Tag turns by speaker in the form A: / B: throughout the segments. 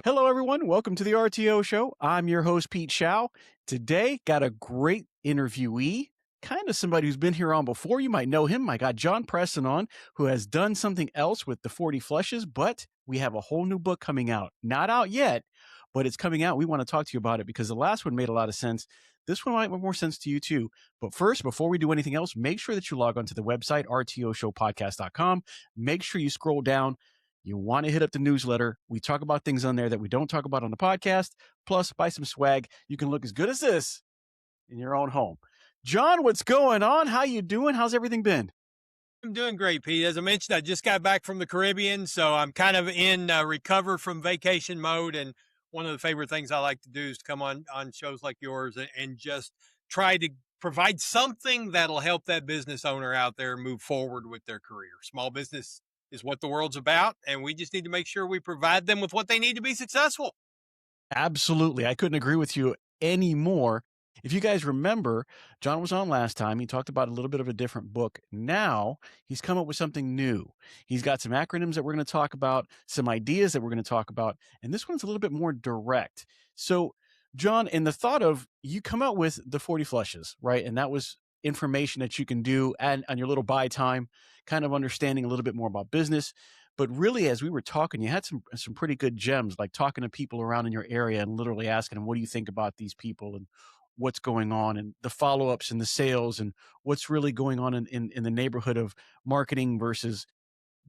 A: Hello, everyone. Welcome to the RTO Show. I'm your host, Pete Shau. Today, got a great interviewee, kind of somebody who's been here on before. You might know him. I got John Preston on, who has done something else with the 40 Flushes, but we have a whole new book coming out. Not out yet, but it's coming out. We want to talk to you about it because the last one made a lot of sense. This one might make more sense to you too. But first, before we do anything else, make sure that you log onto the website, rtoshowpodcast.com. Make sure you scroll down. You want to hit up the newsletter. We talk about things on there that we don't talk about on the podcast. Plus, buy some swag. You can look as good as this in your own home. John, what's going on? How you doing? How's everything been?
B: I'm doing great, Pete. As I mentioned, I just got back from the Caribbean, so I'm kind of in recover from vacation mode. And one of the favorite things I like to do is to come on shows like yours and just try to provide something that'll help that business owner out there move forward with their career. Small business is what the world's about, and we just need to make sure we provide them with what they need to be successful.
A: Absolutely. I couldn't agree with you anymore. If you guys remember, John was on last time. He talked about a little bit of a different book. Now he's come up with something new. He's got some acronyms that we're going to talk about, some ideas that we're going to talk about, and this one's a little bit more direct. So, John, in the thought of you come out with the 40 Flushes, right? And that was information that you can do and on your little buy time, kind of understanding a little bit more about business. But really, as we were talking, you had some pretty good gems, like talking to people around in your area and literally asking them, what do you think about these people and what's going on, and the follow-ups and the sales and what's really going on in the neighborhood of marketing versus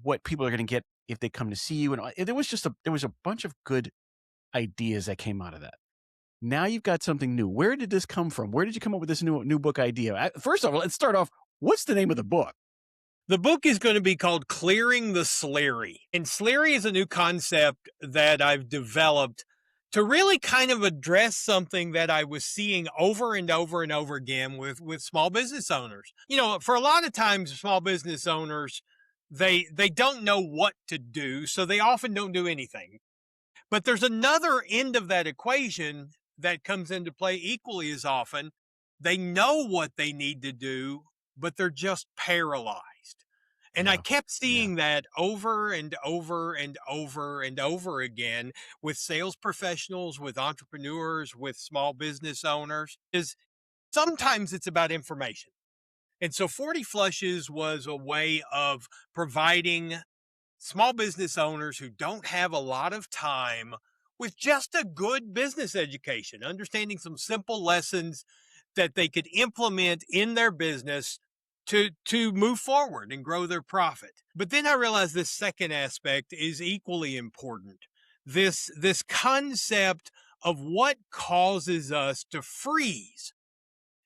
A: what people are going to get if they come to see you. And there was a bunch of good ideas that came out of that. Now you've got something new. Where did this come from? Where did you come up with this new book idea? First of all, let's start off. What's the name of the book?
B: The book is going to be called Clearing the SLEARY. And SLEARY is a new concept that I've developed to really kind of address something that I was seeing over and over and over again with small business owners. You know, for a lot of times, small business owners, they don't know what to do, so they often don't do anything. But there's another end of that equation that comes into play equally as often. They know what they need to do, but they're just paralyzed. And I kept seeing that over and over and over and over again with sales professionals, with entrepreneurs, with small business owners, is sometimes it's about information. And so 40 Flushes was a way of providing small business owners who don't have a lot of time with just a good business education, understanding some simple lessons that they could implement in their business to move forward and grow their profit. But then I realized this second aspect is equally important. This concept of what causes us to freeze.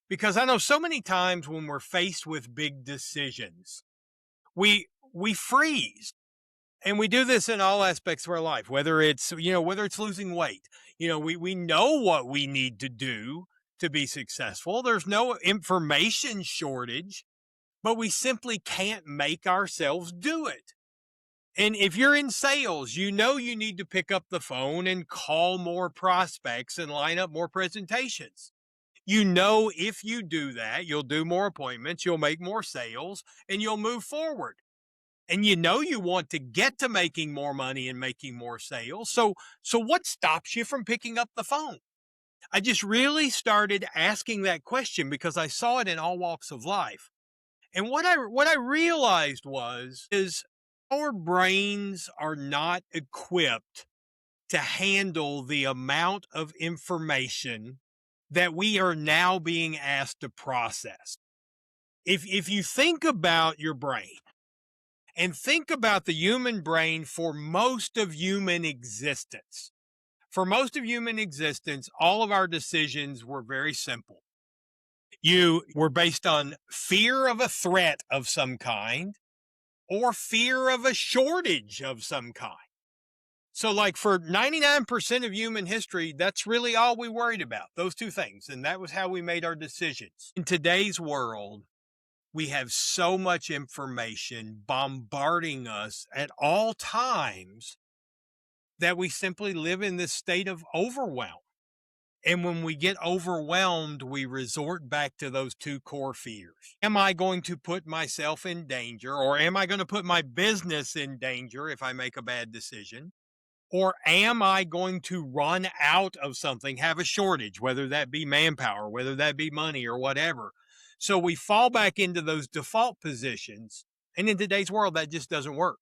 B: Because I know so many times when we're faced with big decisions, we freeze. And we do this in all aspects of our life, whether it's losing weight. We know what we need to do to be successful. There's no information shortage, but we simply can't make ourselves do it. And if you're in sales, you know you need to pick up the phone and call more prospects and line up more presentations. You know if you do that, you'll do more appointments, you'll make more sales, and you'll move forward. And you know you want to get to making more money and making more sales. So what stops you from picking up the phone? I just really started asking that question because I saw it in all walks of life. And what I realized is our brains are not equipped to handle the amount of information that we are now being asked to process. If you think about your brain and think about the human brain for most of human existence, all of our decisions were very simple. You were based on fear of a threat of some kind or fear of a shortage of some kind. So like for 99% of human history, that's really all we worried about, those two things. And that was how we made our decisions. In today's world, we have so much information bombarding us at all times that we simply live in this state of overwhelm. And when we get overwhelmed, we resort back to those two core fears. Am I going to put myself in danger, or am I going to put my business in danger if I make a bad decision? Or am I going to run out of something, have a shortage, whether that be manpower, whether that be money or whatever? So we fall back into those default positions. And in today's world, that just doesn't work,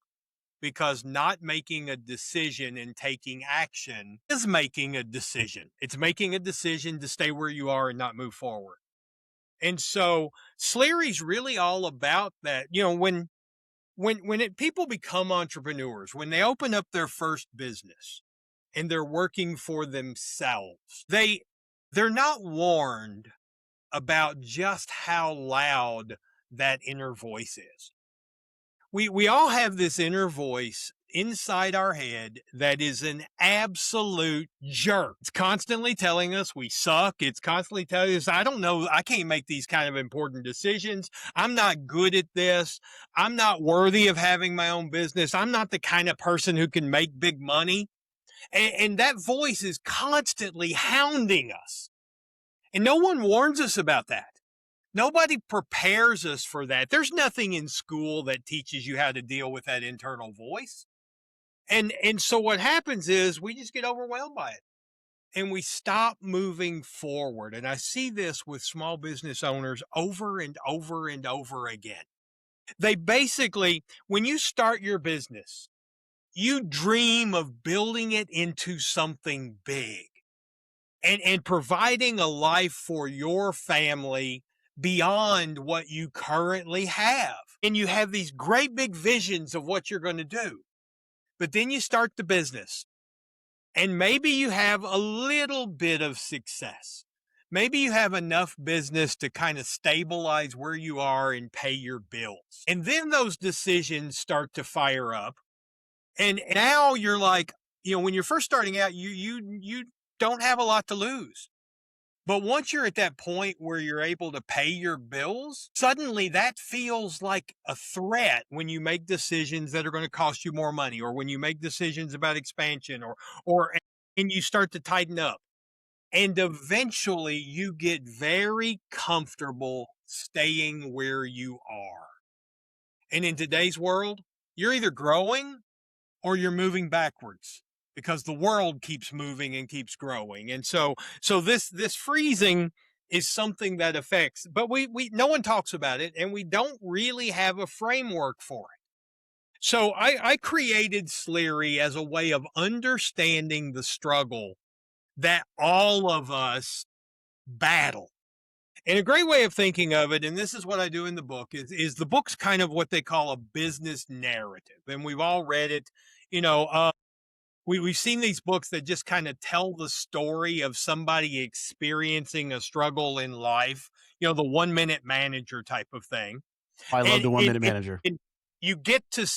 B: because not making a decision and taking action is making a decision. It's making a decision to stay where you are and not move forward. And so SLEARY's really all about that. You know, people become entrepreneurs, when they open up their first business and they're working for themselves, they're not warned about just how loud that inner voice is. We all have this inner voice inside our head that is an absolute jerk. It's constantly telling us we suck. It's constantly telling us, I don't know, I can't make these kind of important decisions. I'm not good at this. I'm not worthy of having my own business. I'm not the kind of person who can make big money. And that voice is constantly hounding us. And no one warns us about that. Nobody prepares us for that. There's nothing in school that teaches you how to deal with that internal voice. And so what happens is we just get overwhelmed by it and we stop moving forward. And I see this with small business owners over and over and over again. They basically, when you start your business, you dream of building it into something big and providing a life for your family beyond what you currently have. And you have these great big visions of what you're going to do. But then you start the business and maybe you have a little bit of success. Maybe you have enough business to kind of stabilize where you are and pay your bills. And then those decisions start to fire up. And now you're like, you know, when you're first starting out, you don't have a lot to lose. But once you're at that point where you're able to pay your bills, suddenly that feels like a threat when you make decisions that are going to cost you more money, or when you make decisions about expansion, and you start to tighten up. And eventually you get very comfortable staying where you are. And in today's world, you're either growing or you're moving backwards, because the world keeps moving and keeps growing. And so this freezing is something that affects, but we no one talks about it, and we don't really have a framework for it. So I created SLEARY as a way of understanding the struggle that all of us battle. And a great way of thinking of it, and this is what I do in the book, is the book's kind of what they call a business narrative. And we've all read it, you know, we've seen these books that just kind of tell the story of somebody experiencing a struggle in life, you know, the 1 Minute Manager type of thing.
A: I love the 1 Minute Manager.
B: You get to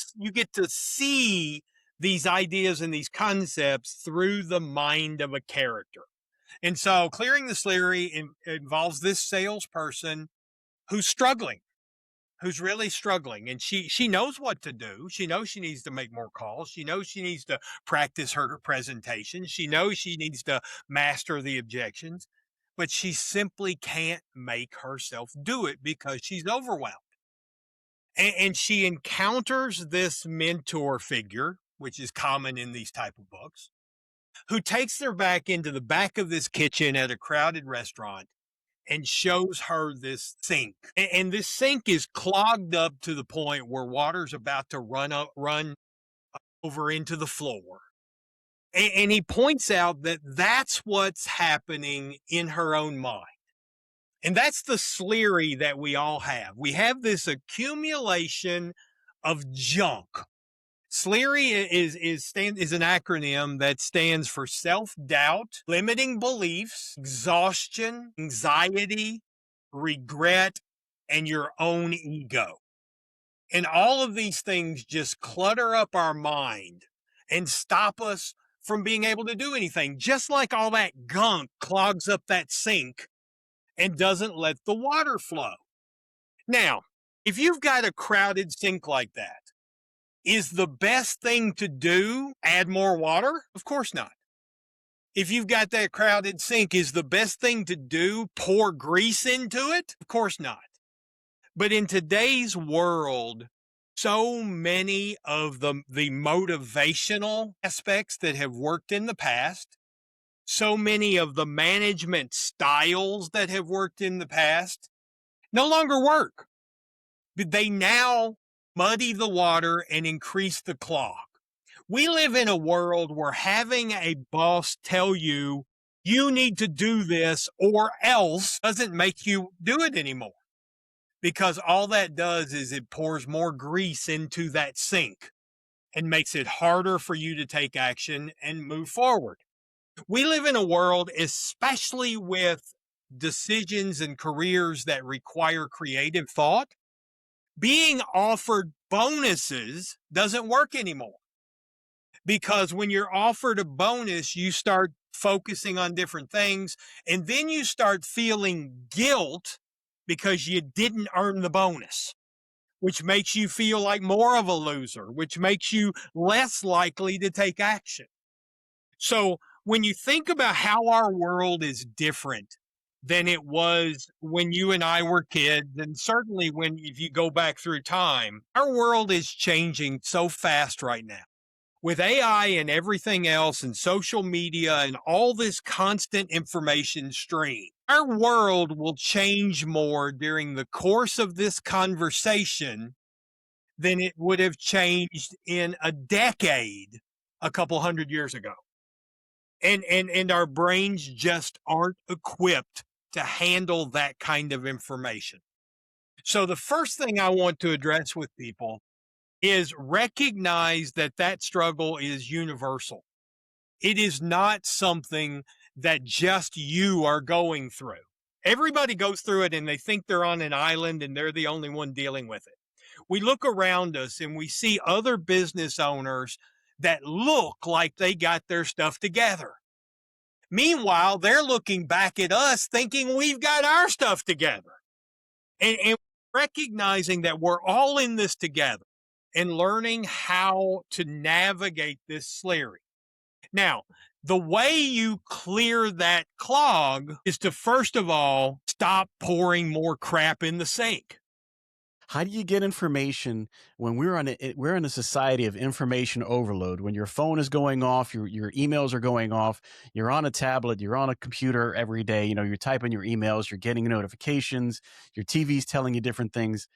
B: see these ideas and these concepts through the mind of a character. And so Clearing the SLEARY involves this salesperson who's struggling, who's really struggling. And she knows what to do. She knows she needs to make more calls. She knows she needs to practice her presentation. She knows she needs to master the objections, but she simply can't make herself do it because she's overwhelmed. And she encounters this mentor figure, which is common in these type of books, who takes her back into the back of this kitchen at a crowded restaurant and shows her this sink. And this sink is clogged up to the point where water's about to run over into the floor. And he points out that that's what's happening in her own mind. And that's the SLEARY that we all have. We have this accumulation of junk. SLEARY is an acronym that stands for self-doubt, limiting beliefs, exhaustion, anxiety, regret, and your own ego. And all of these things just clutter up our mind and stop us from being able to do anything, just like all that gunk clogs up that sink and doesn't let the water flow. Now, if you've got a crowded sink like that, is the best thing to do add more water? Of course not. If you've got that crowded sink, is the best thing to do pour grease into it? Of course not. But in today's world, so many of the motivational aspects that have worked in the past, so many of the management styles that have worked in the past no longer work. They now muddy the water and increase the clog. We live in a world where having a boss tell you, you need to do this or else doesn't make you do it anymore. Because all that does is it pours more grease into that sink and makes it harder for you to take action and move forward. We live in a world, especially with decisions and careers that require creative thought. Being offered bonuses doesn't work anymore. Because when you're offered a bonus, you start focusing on different things, and then you start feeling guilt because you didn't earn the bonus, which makes you feel like more of a loser, which makes you less likely to take action. So when you think about how our world is different than it was when you and I were kids, and certainly if you go back through time, our world is changing so fast right now. With AI and everything else and social media and all this constant information stream, our world will change more during the course of this conversation than it would have changed in a decade a couple hundred years ago. And our brains just aren't equipped to handle that kind of information. So the first thing I want to address with people is recognize that struggle is universal. It is not something that just you are going through. Everybody goes through it and they think they're on an island and they're the only one dealing with it. We look around us and we see other business owners that look like they got their stuff together. Meanwhile, they're looking back at us thinking we've got our stuff together. And recognizing that we're all in this together and learning how to navigate this SLEARY. Now, the way you clear that clog is to, first of all, stop pouring more crap in the sink.
A: How do you get information when we're in a society of information overload? When your phone is going off, your emails are going off, you're on a tablet, you're on a computer every day, you're typing your emails, you're getting notifications, your TV's telling you different things.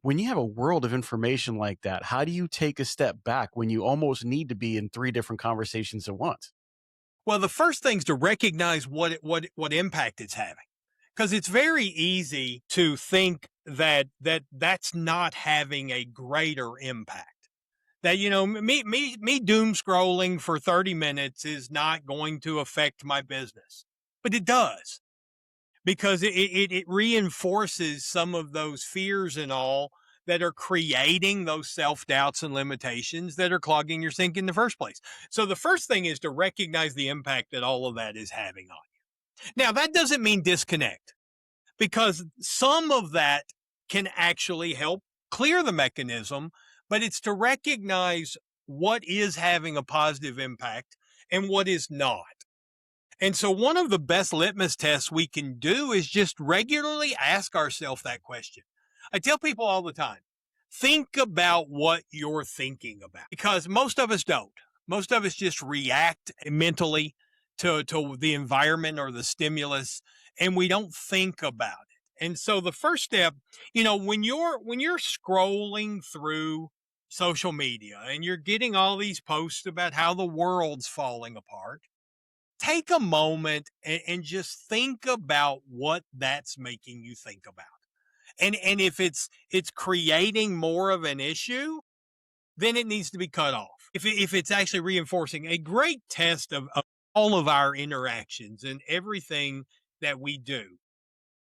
A: When you have a world of information like that, how do you take a step back when you almost need to be in 3 different conversations at once?
B: Well, the first thing is to recognize what impact it's having. Because it's very easy to think that's not having a greater impact. That, me doom scrolling for 30 minutes is not going to affect my business. But it does. Because it reinforces some of those fears and all that are creating those self-doubts and limitations that are clogging your sink in the first place. So the first thing is to recognize the impact that all of that is having on you. Now, that doesn't mean disconnect, because some of that can actually help clear the mechanism, but it's to recognize what is having a positive impact and what is not. And so one of the best litmus tests we can do is just regularly ask ourselves that question. I tell people all the time, think about what you're thinking about, because most of us don't. Most of us just react mentally to the environment or the stimulus, and we don't think about it. And so the first step, when you're scrolling through social media and you're getting all these posts about how the world's falling apart, take a moment and just think about what that's making you think about. And if it's creating more of an issue, then it needs to be cut off. If it's actually reinforcing, a great test of all of our interactions and everything that we do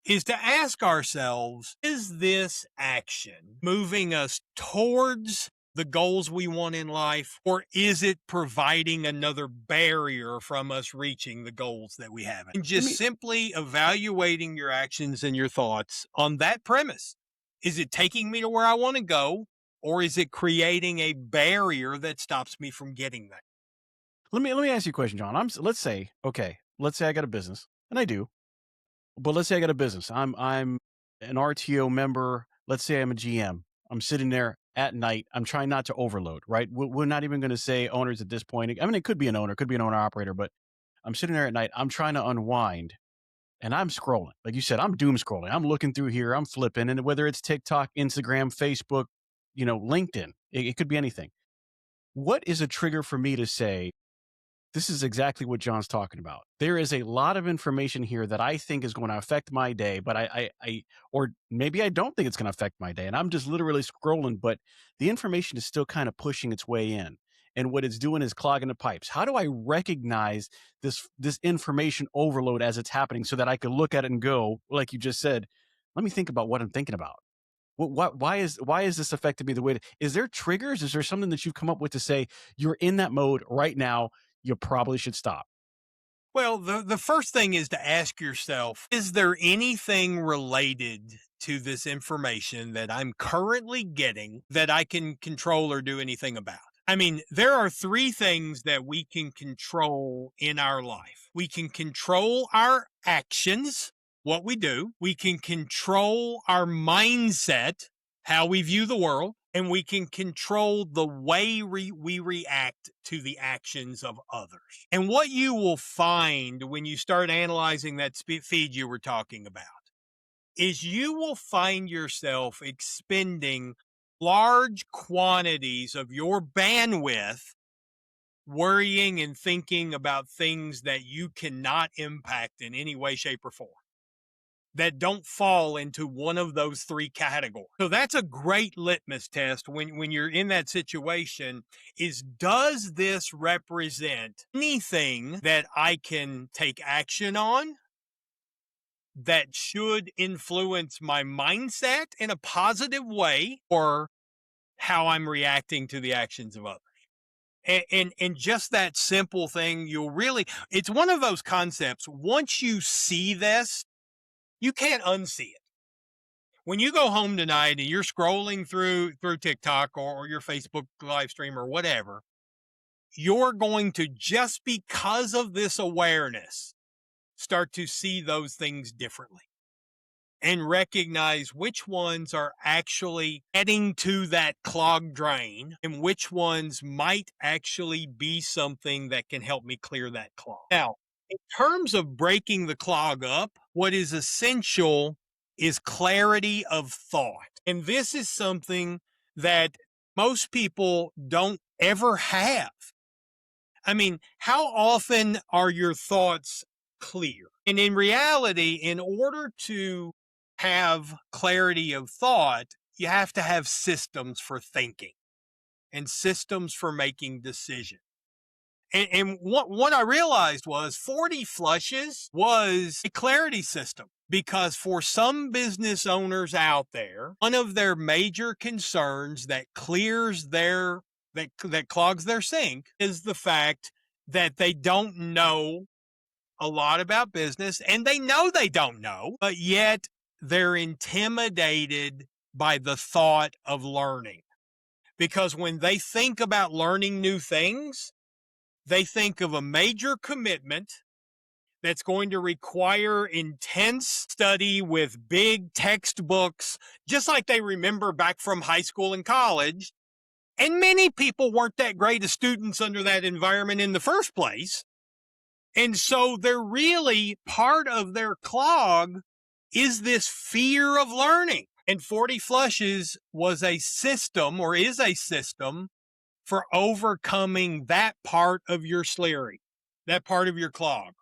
B: is to ask ourselves, is this action moving us towards the goals we want in life, or is it providing another barrier from us reaching the goals that we have? And just simply evaluating your actions and your thoughts on that premise. Is it taking me to where I want to go, or is it creating a barrier that stops me from getting there?
A: Let me ask you a question, John. Let's say I got a business, and I do. But let's say I got a business. I'm an RTO member. Let's say I'm a GM. I'm sitting there at night. I'm trying not to overload, right? We're not even going to say owners at this point. I mean, it could be an owner, could be an owner operator, but I'm sitting there at night. I'm trying to unwind and I'm scrolling. Like you said, I'm doom scrolling. I'm looking through here. I'm flipping. And whether it's TikTok, Instagram, Facebook, LinkedIn, it could be anything. What is a trigger for me to say, this is exactly what John's talking about? There is a lot of information here that I think is going to affect my day, but or maybe I don't think it's going to affect my day. And I'm just literally scrolling, but the information is still kind of pushing its way in. And what it's doing is clogging the pipes. How do I recognize this information overload as it's happening so that I could look at it and go, like you just said, let me think about what I'm thinking about. Why is this affecting me the way? Is there triggers? Is there something that you've come up with to say you're in that mode right now? You probably should stop.
B: Well, the first thing is to ask yourself, is there anything related to this information that I'm currently getting that I can control or do anything about? I mean, there are three things that we can control in our life. We can control our actions, what we do. We can control our mindset, how we view the world. And we can control the way we react to the actions of others. And what you will find when you start analyzing that feed you were talking about is you will find yourself expending large quantities of your bandwidth worrying and thinking about things that you cannot impact in any way, shape, or form, that don't fall into one of those three categories. So that's a great litmus test when you're in that situation is, does this represent anything that I can take action on that should influence my mindset in a positive way, or how I'm reacting to the actions of others? And just that simple thing, it's one of those concepts. Once you see this, you can't unsee it. When you go home tonight and you're scrolling through TikTok or your Facebook live stream or whatever, you're going to, just because of this awareness, start to see those things differently and recognize which ones are actually heading to that clogged drain and which ones might actually be something that can help me clear that clog. Now, in terms of breaking the clog up, what is essential is clarity of thought. And this is something that most people don't ever have. I mean, how often are your thoughts clear? And in reality, in order to have clarity of thought, you have to have systems for thinking and systems for making decisions. And what I realized was 40 flushes was a clarity system, because for some business owners out there, one of their major concerns that clogs their sink is the fact that they don't know a lot about business, and they know they don't know, but yet they're intimidated by the thought of learning. Because when they think about learning new things, they think of a major commitment that's going to require intense study with big textbooks, just like they remember back from high school and college. And many people weren't that great as students under that environment in the first place. And so they're really, part of their clog is this fear of learning. And 40 Flushes was a system, or is a system, for overcoming that part of your SLEARY, that part of your clog.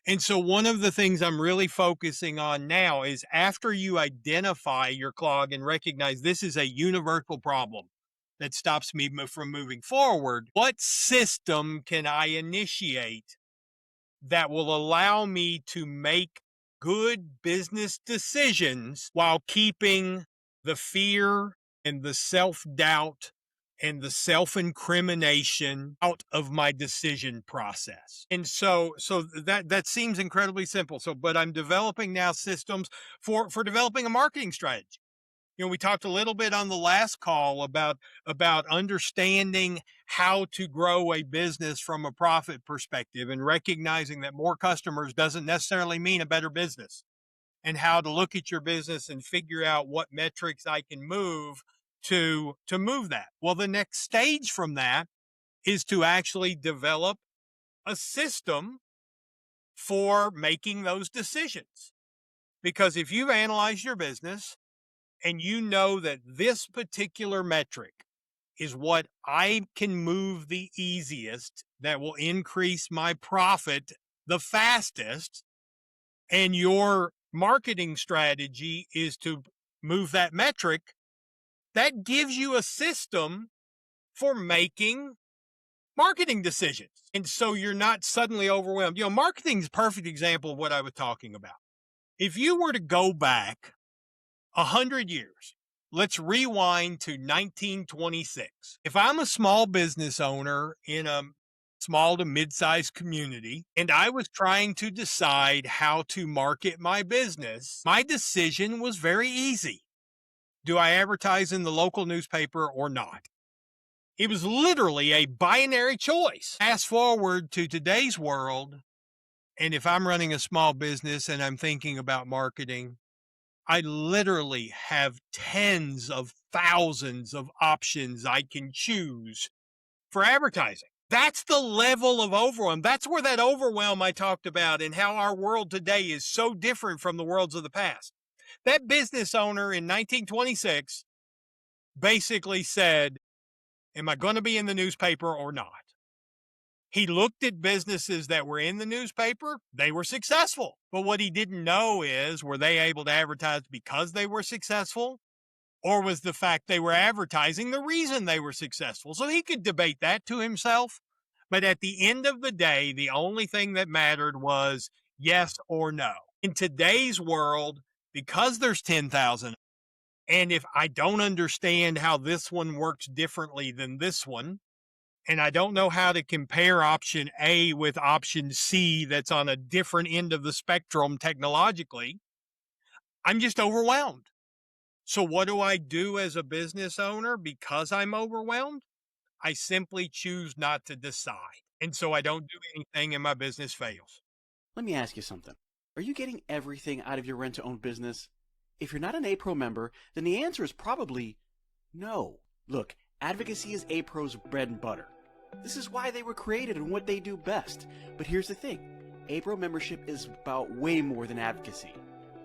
B: And so one of the things I'm really focusing on now is, after you identify your clog and recognize this is a universal problem that stops me from moving forward, what system can I initiate that will allow me to make good business decisions while keeping the fear and the self-doubt and the self-incrimination out of my decision process? And so that seems incredibly simple. But I'm developing now systems for developing a marketing strategy. We talked a little bit on the last call about understanding how to grow a business from a profit perspective and recognizing that more customers doesn't necessarily mean a better business, and how to look at your business and figure out what metrics I can move to move that. Well, the next stage from that is to actually develop a system for making those decisions. Because if you've analyzed your business and you know that this particular metric is what I can move the easiest, that will increase my profit the fastest, and your marketing strategy is to move that metric, that gives you a system for making marketing decisions. And so you're not suddenly overwhelmed. Marketing is a perfect example of what I was talking about. If you were to go back 100 years, let's rewind to 1926. If I'm a small business owner in a small to mid-sized community, and I was trying to decide how to market my business, my decision was very easy. Do I advertise in the local newspaper or not? It was literally a binary choice. Fast forward to today's world, and if I'm running a small business and I'm thinking about marketing, I literally have tens of thousands of options I can choose for advertising. That's the level of overwhelm. That's where that overwhelm I talked about, and how our world today is so different from the worlds of the past. That business owner in 1926 basically said, am I going to be in the newspaper or not? He looked at businesses that were in the newspaper. They were successful. But what he didn't know is, were they able to advertise because they were successful? Or was the fact they were advertising the reason they were successful? So he could debate that to himself. But at the end of the day, the only thing that mattered was yes or no. In today's world, because there's 10,000, and if I don't understand how this one works differently than this one, and I don't know how to compare option A with option C that's on a different end of the spectrum technologically, I'm just overwhelmed. So what do I do as a business owner because I'm overwhelmed? I simply choose not to decide. And so I don't do anything and my business fails.
A: Let me ask you something. Are you getting everything out of your rent-to-own business? If you're not an A-Pro member, then the answer is probably no. Look, advocacy is A-Pro's bread and butter. This is why they were created and what they do best. But here's the thing. A-Pro membership is about way more than advocacy.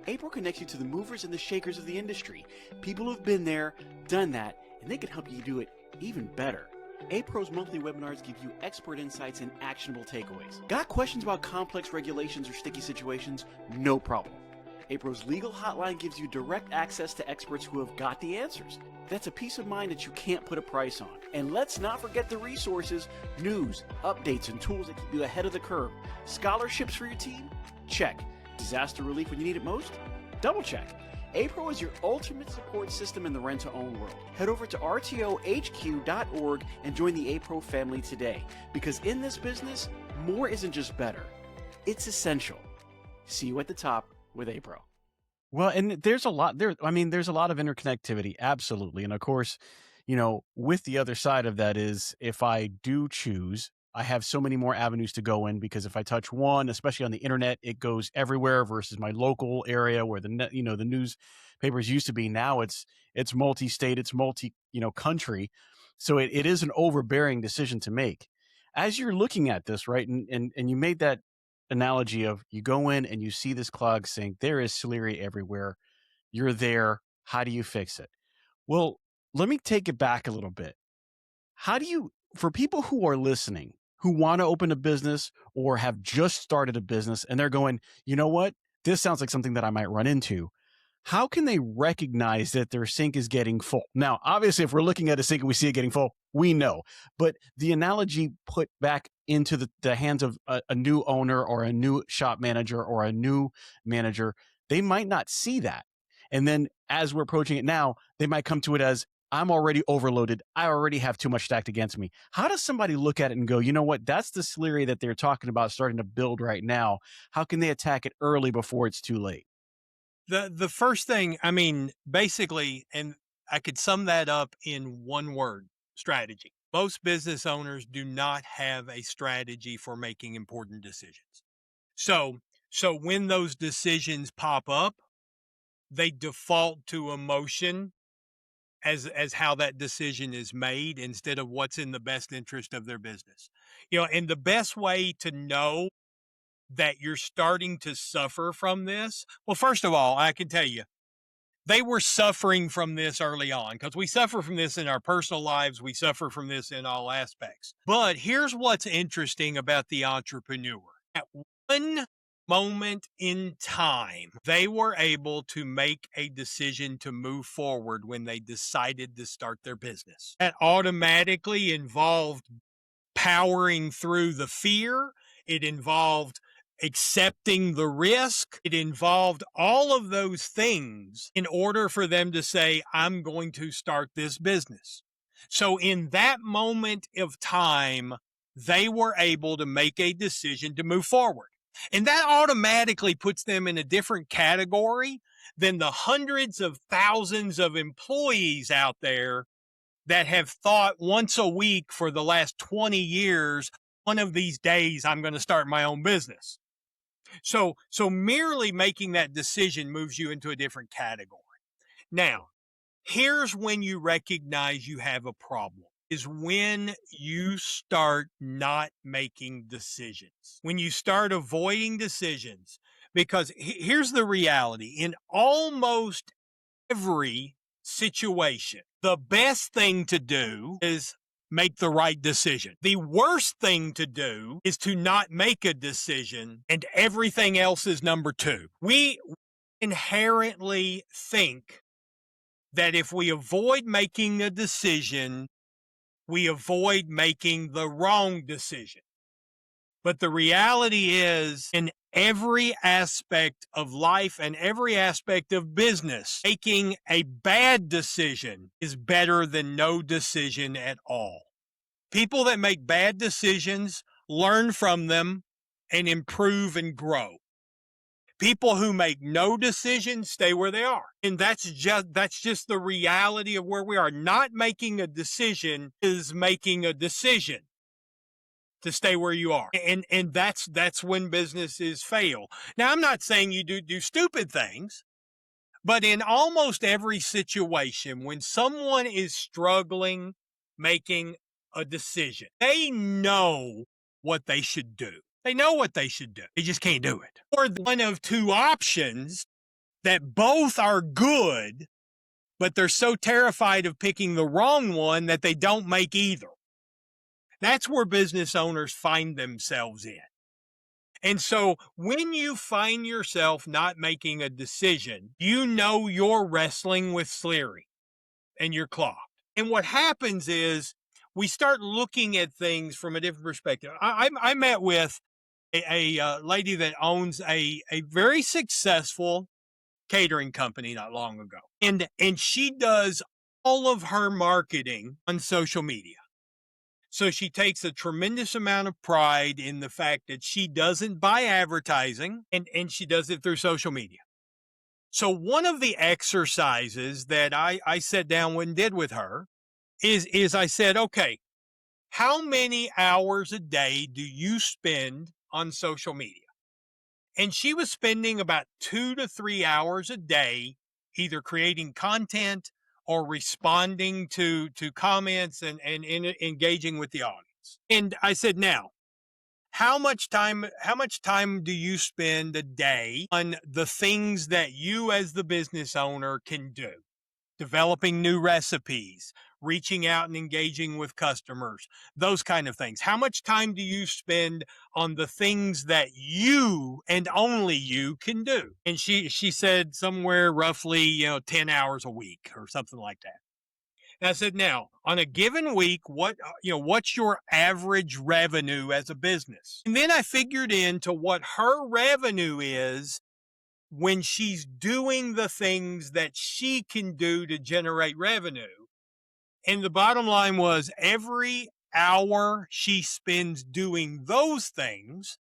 A: A-Pro connects you to the movers and the shakers of the industry. People who've been there, done that, and they can help you do it even better. A-Pro's monthly webinars give you expert insights and actionable takeaways. Got questions about complex regulations or sticky situations? No problem. A-Pro's legal hotline gives you direct access to experts who have got the answers. That's a peace of mind that you can't put a price on. And let's not forget the resources, news, updates, and tools that keep you ahead of the curve. Scholarships for your team? Check. Disaster relief when you need it most? Double check. A-Pro is your ultimate support system in the rent-to-own world. Head over to rtohq.org and join the A-Pro family today. Because in this business, more isn't just better. It's essential. See you at the top with A-Pro. Well, and there's a lot there. I mean, there's a lot of interconnectivity. Absolutely. And of course, with the other side of that is, if I do choose, I have so many more avenues to go in, because if I touch one, especially on the internet, it goes everywhere versus my local area where the newspapers used to be. Now it's multi-state, it's country. So it is an overbearing decision to make. As you're looking at this, right, and you made that analogy of, you go in and you see this clog sink, there is SLEARY everywhere. You're there. How do you fix it? Well, let me take it back a little bit. How do you, for people who are listening, who want to open a business or have just started a business and they're going, you know what, this sounds like something that I might run into. How can they recognize that their sink is getting full? Now, obviously, if we're looking at a sink and we see it getting full, we know. But the analogy put back into the hands of a new owner or a new shop manager or a new manager, they might not see that. And then as we're approaching it now, they might come to it as, I'm already overloaded. I already have too much stacked against me. How does somebody look at it and go, you know what, that's the SLEARY that they're talking about starting to build right now. How can they attack it early before it's too late?
B: The first thing, I mean, basically, and I could sum that up in one word: strategy. Most business owners do not have a strategy for making important decisions. So, so when those decisions pop up, they default to emotion as how that decision is made instead of what's in the best interest of their business. And the best way to know that you're starting to suffer from this, well, first of all, I can tell you, they were suffering from this early on because we suffer from this in our personal lives. We suffer from this in all aspects. But here's what's interesting about the entrepreneur. At one moment in time, they were able to make a decision to move forward when they decided to start their business. That automatically involved powering through the fear. It involved accepting the risk. It involved all of those things in order for them to say, I'm going to start this business. So in that moment of time, they were able to make a decision to move forward. And that automatically puts them in a different category than the hundreds of thousands of employees out there that have thought once a week for the last 20 years, one of these days I'm going to start my own business. So merely making that decision moves you into a different category. Now, here's when you recognize you have a problem, is when you start not making decisions, when you start avoiding decisions, because here's the reality. In almost every situation, the best thing to do is make the right decision. The worst thing to do is to not make a decision, and everything else is number two. We inherently think that if we avoid making a decision, we avoid making the wrong decision. But the reality is, in every aspect of life and every aspect of business, making a bad decision is better than no decision at all. People that make bad decisions learn from them and improve and grow. People who make no decisions stay where they are. And that's just the reality of where we are. Not making a decision is making a decision to stay where you are. And that's when businesses fail. Now, I'm not saying you do stupid things, but in almost every situation, when someone is struggling making a decision, they know what they should do. They know what they should do. They just can't do it. Or one of two options that both are good, but they're so terrified of picking the wrong one that they don't make either. That's where business owners find themselves in. And so when you find yourself not making a decision, you know you're wrestling with SLEARY and you're clogged. And what happens is we start looking at things from a different perspective. I met with a lady that owns a very successful catering company not long ago. And she does all of her marketing on social media. So she takes a tremendous amount of pride in the fact that she doesn't buy advertising and she does it through social media. So one of the exercises that I sat down and did with her is I said, okay, how many hours a day do you spend on social media? And she was spending about 2 to 3 hours a day, either creating content or responding to comments and engaging with the audience. And I said, now, how much time do you spend a day on the things that you as the business owner can do? Developing new recipes, reaching out and engaging with customers, those kind of things. How much time do you spend on the things that you and only you can do? And she said somewhere roughly, 10 hours a week or something like that. And I said, now, on a given week, what's your average revenue as a business? And then I figured into what her revenue is when she's doing the things that she can do to generate revenue. And the bottom line was, every hour she spends doing those things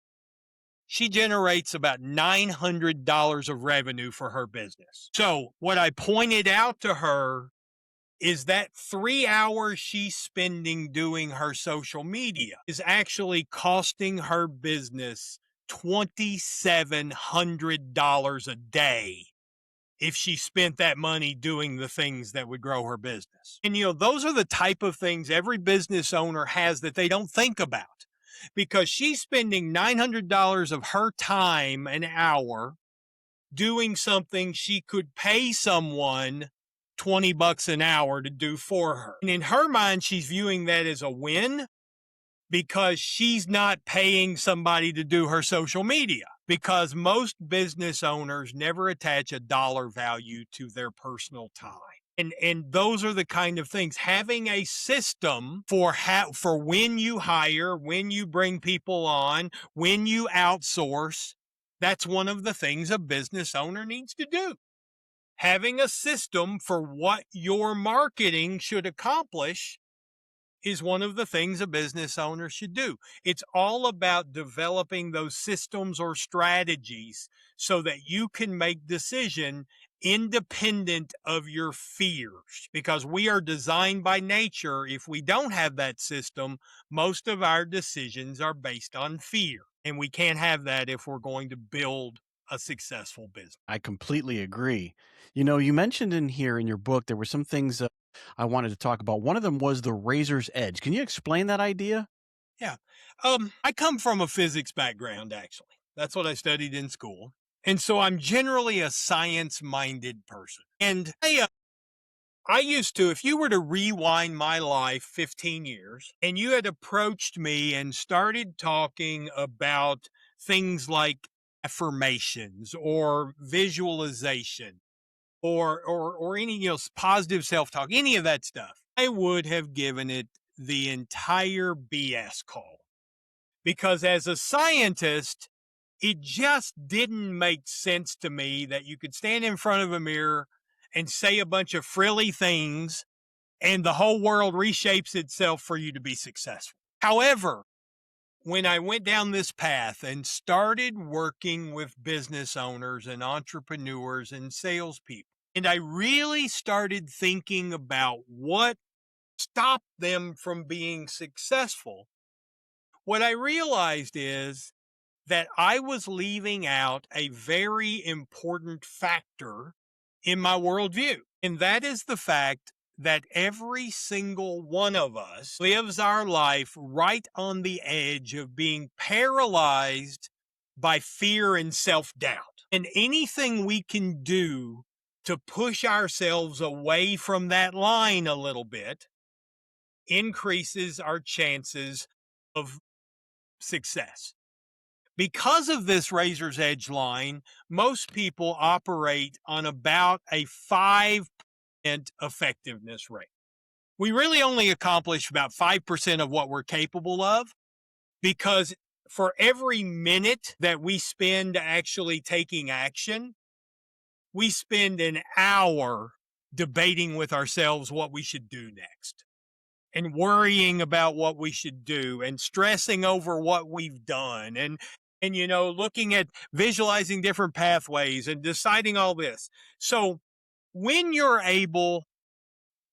B: she generates about $900 of revenue for her business. So what I pointed out to her is that 3 hours she's spending doing her social media is actually costing her business $2,700 a day if she spent that money doing the things that would grow her business. And, those are the type of things every business owner has that they don't think about, because she's spending $900 of her time an hour doing something she could pay someone $20 an hour to do for her. And in her mind, she's viewing that as a win because she's not paying somebody to do her social media, because most business owners never attach a dollar value to their personal time. And those are the kind of things. Having a system for when you hire, when you bring people on, when you outsource, that's one of the things a business owner needs to do. Having a system for what your marketing should accomplish is one of the things a business owner should do. It's all about developing those systems or strategies so that you can make decision independent of your fears, because we are designed by nature. If we don't have that system, most of our decisions are based on fear, and we can't have that if we're going to build a successful business.
A: I completely agree. You mentioned in here in your book, there were some things I wanted to talk about. One of them was the razor's edge. Can you explain that idea?
B: Yeah. I come from a physics background, actually. That's what I studied in school. And so I'm generally a science-minded person. And I used to, if you were to rewind my life 15 years and you had approached me and started talking about things like affirmations or visualization or any, positive self-talk, any of that stuff, I would have given it the entire BS call. Because as a scientist, it just didn't make sense to me that you could stand in front of a mirror and say a bunch of frilly things and the whole world reshapes itself for you to be successful. However, when I went down this path and started working with business owners and entrepreneurs and salespeople, and I really started thinking about what stopped them from being successful, what I realized is that I was leaving out a very important factor in my worldview. And that is the fact that every single one of us lives our life right on the edge of being paralyzed by fear and self-doubt. And anything we can do to push ourselves away from that line a little bit increases our chances of success. Because of this razor's edge line, most people operate on about a 5% effectiveness rate. We really only accomplish about 5% of what we're capable of, because for every minute that we spend actually taking action, we spend an hour debating with ourselves what we should do next, and worrying about what we should do, and stressing over what we've done, and looking at visualizing different pathways and deciding all this. So when you're able to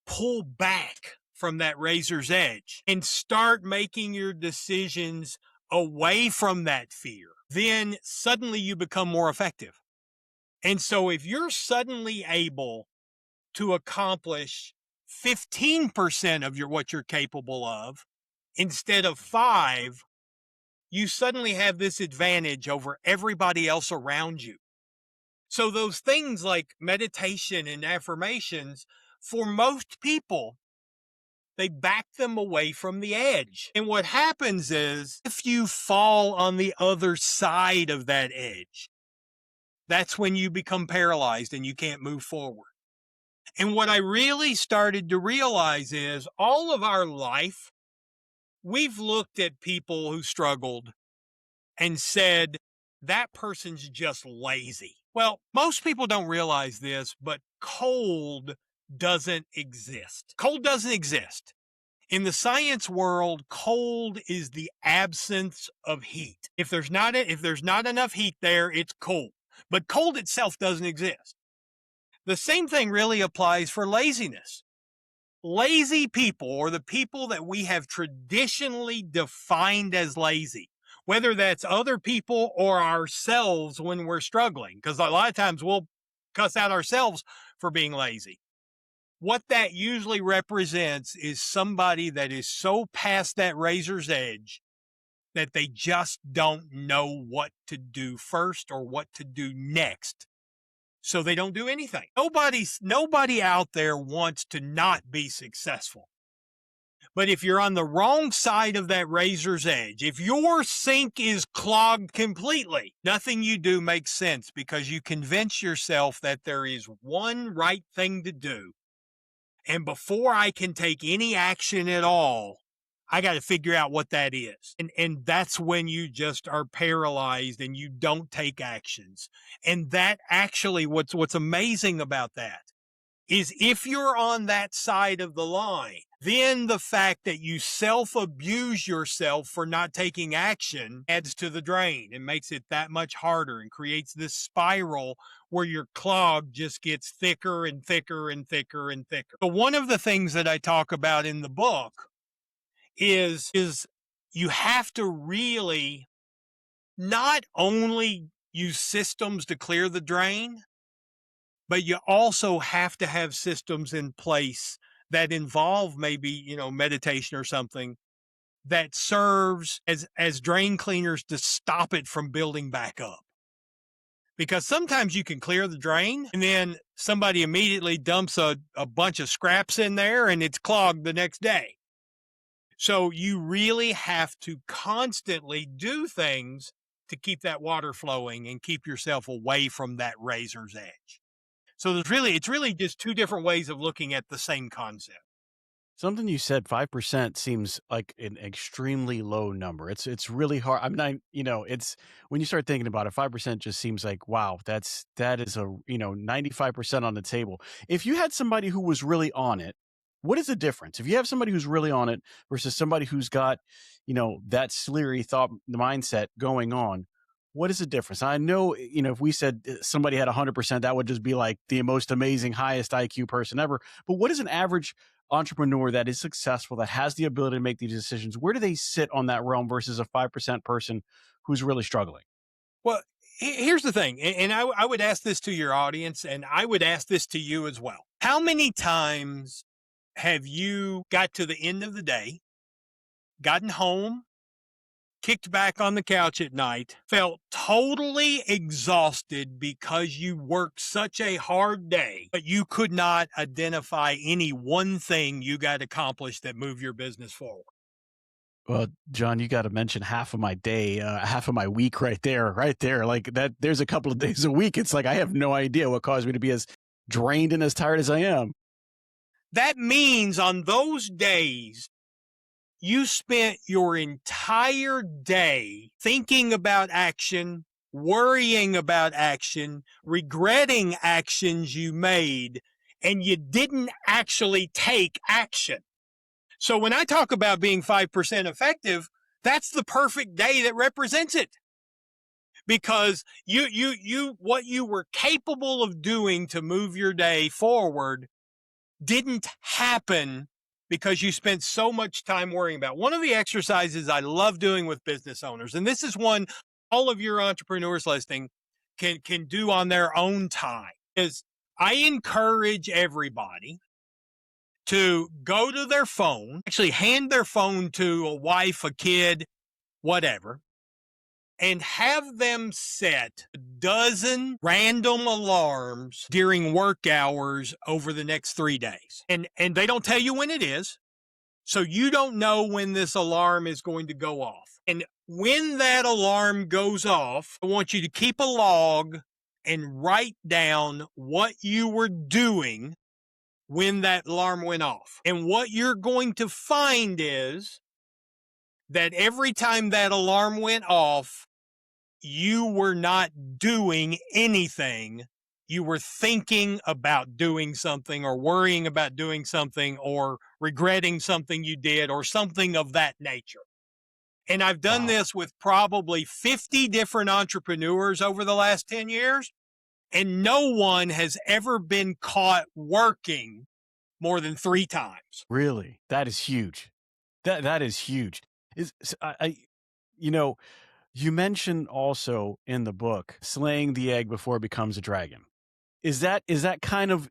B: pull back from that razor's edge and start making your decisions away from that fear, then suddenly you become more effective. And so if you're suddenly able to accomplish 15% of what you're capable of instead of 5%, you suddenly have this advantage over everybody else around you. So those things like meditation and affirmations, for most people, they back them away from the edge. And what happens is, if you fall on the other side of that edge, that's when you become paralyzed and you can't move forward. And what I really started to realize is, all of our life, we've looked at people who struggled and said, that person's just lazy. Well, most people don't realize this, but cold doesn't exist. Cold doesn't exist. In the science world, cold is the absence of heat. If there's not enough heat there, it's cold. But cold itself doesn't exist. The same thing really applies for laziness. Lazy people, or the people that we have traditionally defined as lazy, whether that's other people or ourselves when we're struggling, because a lot of times we'll cuss out ourselves for being lazy. What that usually represents is somebody that is so past that razor's edge that they just don't know what to do first or what to do next. So they don't do anything. Nobody out there wants to not be successful. But if you're on the wrong side of that razor's edge, if your sink is clogged completely, nothing you do makes sense, because you convince yourself that there is one right thing to do. And before I can take any action at all, I got to figure out what that is. And that's when you just are paralyzed and you don't take actions. And that actually, what's amazing about that is, if you're on that side of the line, then the fact that you self-abuse yourself for not taking action adds to the drain and makes it that much harder and creates this spiral where your clog just gets thicker and thicker and thicker and thicker. So one of the things that I talk about in the book is you have to really not only use systems to clear the drain, but you also have to have systems in place that involve maybe, meditation or something that serves as drain cleaners to stop it from building back up. Because sometimes you can clear the drain and then somebody immediately dumps a bunch of scraps in there and it's clogged the next day. So you really have to constantly do things to keep that water flowing and keep yourself away from that razor's edge. So it's really just two different ways of looking at the same concept.
A: Something you said, 5% seems like an extremely low number. It's really hard. I mean, it's when you start thinking about it, 5% just seems like, wow, that is 95% on the table. If you had somebody who was really on it, what is the difference? If you have somebody who's really on it versus somebody who's got, that SLEARY thought mindset going on, what is the difference? I know, if we said somebody had 100%, that would just be like the most amazing, highest IQ person ever. But what is an average entrepreneur that is successful, that has the ability to make these decisions? Where do they sit on that realm versus a 5% person who's really struggling?
B: Well, here's the thing, and I would ask this to your audience, and I would ask this to you as well. How many times have you got to the end of the day, gotten home, kicked back on the couch at night, felt totally exhausted because you worked such a hard day, but you could not identify any one thing you got accomplished that moved your business forward?
A: Well, John, you got to mention half of my day, half of my week right there. Like that, there's a couple of days a week. It's like, I have no idea what caused me to be as drained and as tired as I am.
B: That means on those days, you spent your entire day thinking about action, worrying about action, regretting actions you made, and you didn't actually take action. So when I talk about being 5% effective, that's the perfect day that represents it. Because what you were capable of doing to move your day forward didn't happen because you spent so much time worrying about. One of the exercises I love doing with business owners, and this is one all of your entrepreneurs listening can do on their own time, is I encourage everybody to go to their phone, actually hand their phone to a wife, a kid, whatever, and have them set a dozen random alarms during work hours over the next 3 days. And they don't tell you when it is, so you don't know when this alarm is going to go off. And when that alarm goes off, I want you to keep a log and write down what you were doing when that alarm went off. And what you're going to find is that every time that alarm went off, you were not doing anything. you were thinking about doing something or worrying about doing something or regretting something you did or something of that nature. And I've done
A: Wow.
B: this with probably 50 different entrepreneurs over the last 10 years, and no one has ever been caught working more than 3 times.
A: Really? That is huge. That is huge. You know, you mentioned also in the book slaying the egg before it becomes a dragon. Is that kind of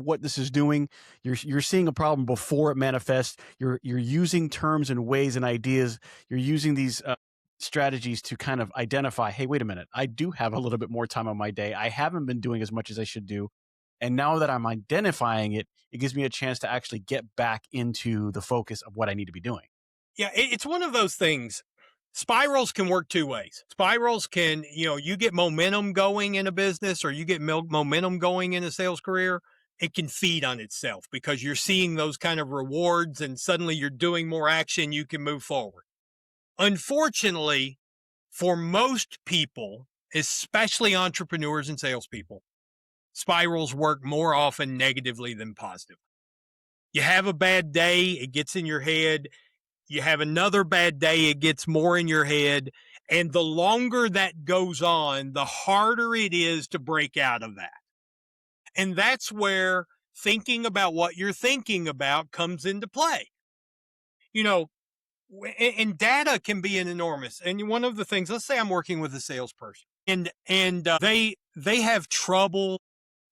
A: what this is doing? You're seeing a problem before it manifests. You're using terms and ways and ideas. You're using these strategies to kind of identify, hey, wait a minute, I do have a little bit more time on my day. I haven't been doing as much as I should do. And now that I'm identifying it, it gives me a chance to actually get back into the focus of what I need to be doing.
B: Yeah, it's one of those things. Spirals can work 2 ways. Spirals can, you get momentum going in a business or you get momentum going in a sales career. It can feed on itself because you're seeing those kind of rewards and suddenly you're doing more action. You can move forward. Unfortunately, for most people, especially entrepreneurs and salespeople, spirals work more often negatively than positive. You have a bad day, it gets in your head. You have another bad day, it gets more in your head. And the longer that goes on, the harder it is to break out of that. And that's where thinking about what you're thinking about comes into play. And data can be an enormous. And one of the things, let's say I'm working with a salesperson and they have trouble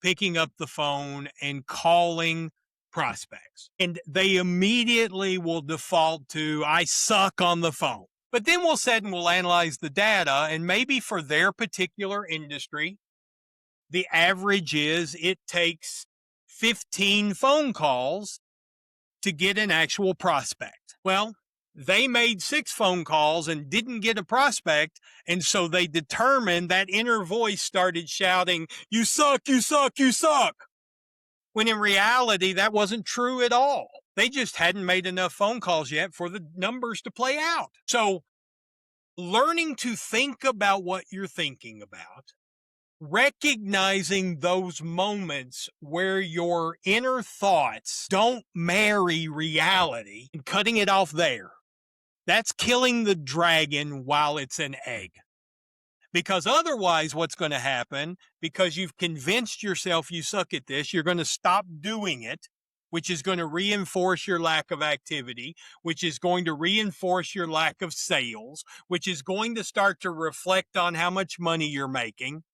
B: picking up the phone and calling prospects. And they immediately will default to, I suck on the phone. But then we'll sit and we'll analyze the data. And maybe for their particular industry, the average is it takes 15 phone calls to get an actual prospect. Well, they made 6 phone calls and didn't get a prospect. And so they determined that inner voice started shouting, you suck, you suck, you suck. When in reality, that wasn't true at all. They just hadn't made enough phone calls yet for the numbers to play out. So learning to think about what you're thinking about, recognizing those moments where your inner thoughts don't marry reality and cutting it off there. That's killing the dragon while it's an egg. Because otherwise, what's going to happen, because you've convinced yourself you suck at this, you're going to stop doing it, which is going to reinforce your lack of activity, which is going to reinforce your lack of sales, which is going to start to reflect on how much money you're making.